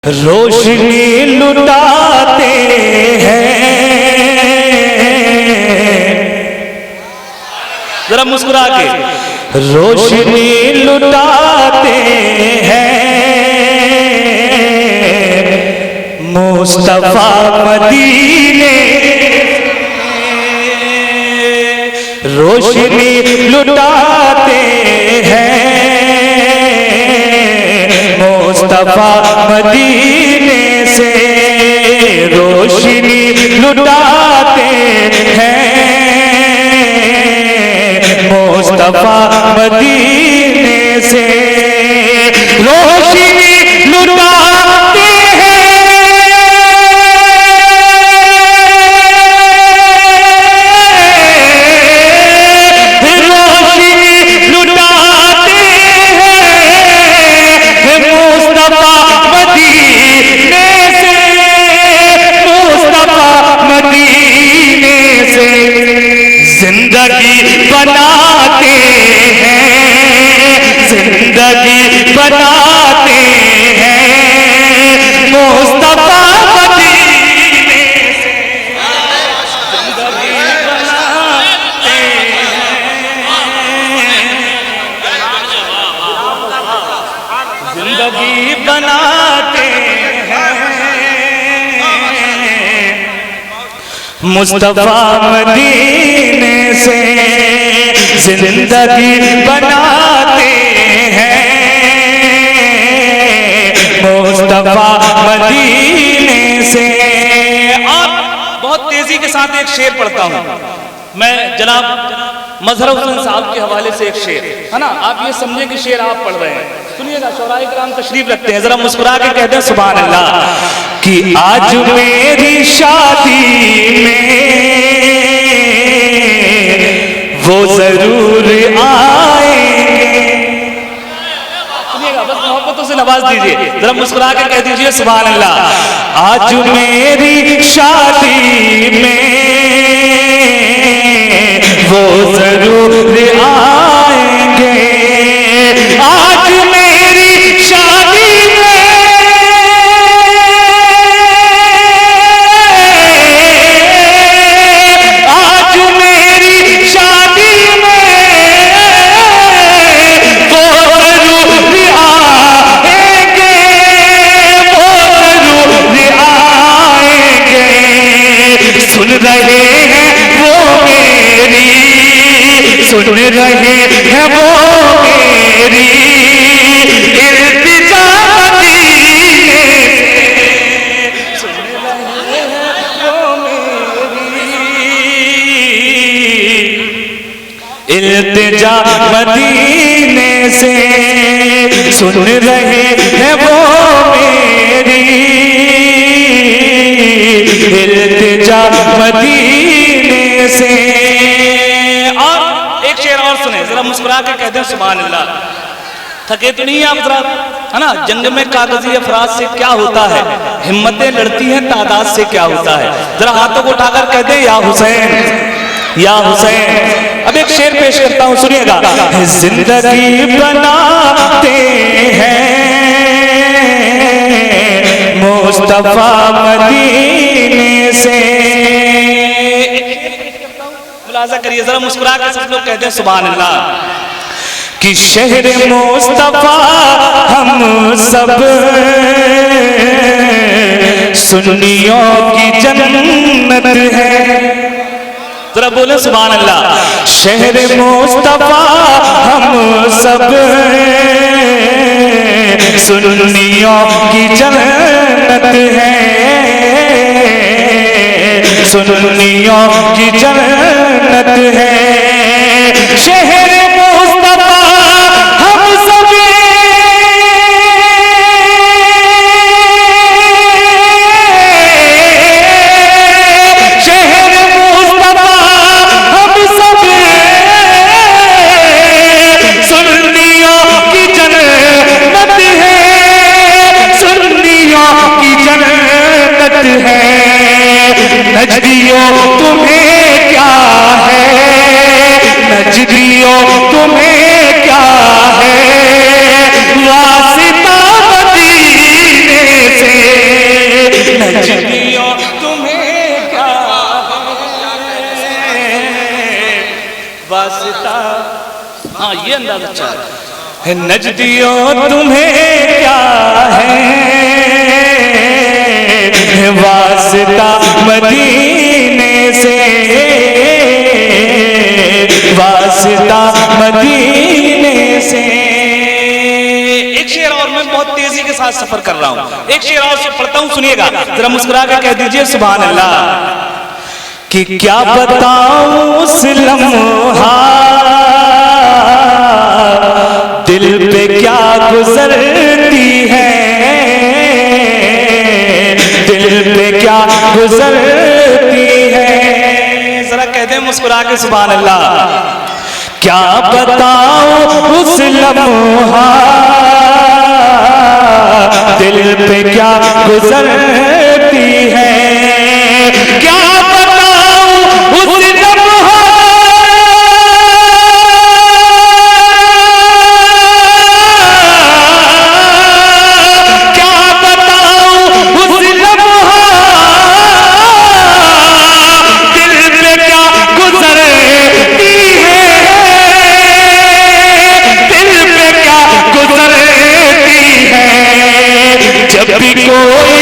रोशनी लुटाते हैं, जरा मुस्कुरा के, रोशनी लुटाते हैं, मुस्तफा मदीने, रोशनी लुटाते हैं, मुस्तफा मदीने से रोशनी लुटाते हैं, मुस्तफा मदीने से रोशनी लुटाते हैं, रोशनी लुटाते हैं, मुस्तफा मदीने से, मुस्तफा मदीने से जिंदगी बनाते हैं, जिंदगी बनाते हैं, मुस्तफा मदीने से जिंदगी बनाते हैं, जिंदगी बनाते हैं, मुस्तफा मदीने से जिंदगी बनाते हैं, मुस्तफा मदीने से। आप बहुत तेजी के साथ एक शेर पढ़ता हूं मैं, जनाब मजहर हुसैन साहब के हवाले से एक शेर है ना, आप ये समझें कि शेर आप पढ़ रहे हैं, सुनिएगा। शौराए किराम तशरीफ रखते हैं, जरा मुस्कुरा के कहते हैं सुभान अल्लाह। कि आज मेरी शादी में वो जरूर आएंगे, सुनिएगा, बस मोहब्बतों से नवाज दीजिए, जरा मुस्कुरा के कह दीजिए सुभान अल्लाह। आज मेरी शादी में वो जरूर आएंगे, आज मेरी शादी में, आज मेरी शादी में वो जरूर आएंगे, वो जरूर आएंगे, सुन रहे हैं वो मेरी, सुन रहे हैं वो मेरी इल्तिजा मदीने से, सुन रहे हैं वो मेरी इल्तिजा मदीने से, सुन रहे हैं वो मेरी इल्तिजा मदीने से। और सुने, जरा मुस्कुरा के कहते हैं सुभान अल्लाह। थके तो नहीं आप जरा, है ना। जंग में कागजी अफराद से क्या होता है, हिम्मतें लड़ती हैं तादाद से क्या होता है। जरा हाथों को उठाकर कहते हैं या हुसैन, या हुसैन। अब एक शेर पेश करता हूं, सुनिएगा। जिंदगी बनाते हैं, मुस्तफा मदीने से, करिए, जरा मुस्कुरा के सब लोग कहते हैं सुभान अल्लाह। कि शहर मुस्तफा हम सब सुन्नियों की जन्नत है, जरा बोले सुभान अल्लाह। शहर मुस्तफा हम सब सुन्नियों की जन्नत है, सुन्नियों की जन्नत है, शहर मुस्तफा हम सब, शहर मुस्तफा हम सब सुन्नियों की जन्नत है, सुन्नियों की जन्नत है। नजदियों तुम्हें क्या है, ये अंदाज अच्छा है। नजदियों तुम्हें क्या है वास्ता मदीने से, वास्ता मदीने से। एक शेर और, मैं बहुत तेजी के साथ सफर कर रहा हूं, एक शेर और से पढ़ता हूं, सुनिएगा जरा, मुस्कुरा कर कह दीजिए सुभान अल्लाह। कि क्या बताऊं उस लम्हा दिल पे क्या गुजरती है, दिल पे क्या गुजरती है। जरा कह दे मुस्कुरा के सुभान अल्लाह। क्या बताऊं उस लम्हा दिल पे क्या गुजरती है, क्या उस लम्हा क्या बताऊं उस लम्हा दिल पे क्या गुजरती है, दिल पे क्या गुजरती है। जब भी कोई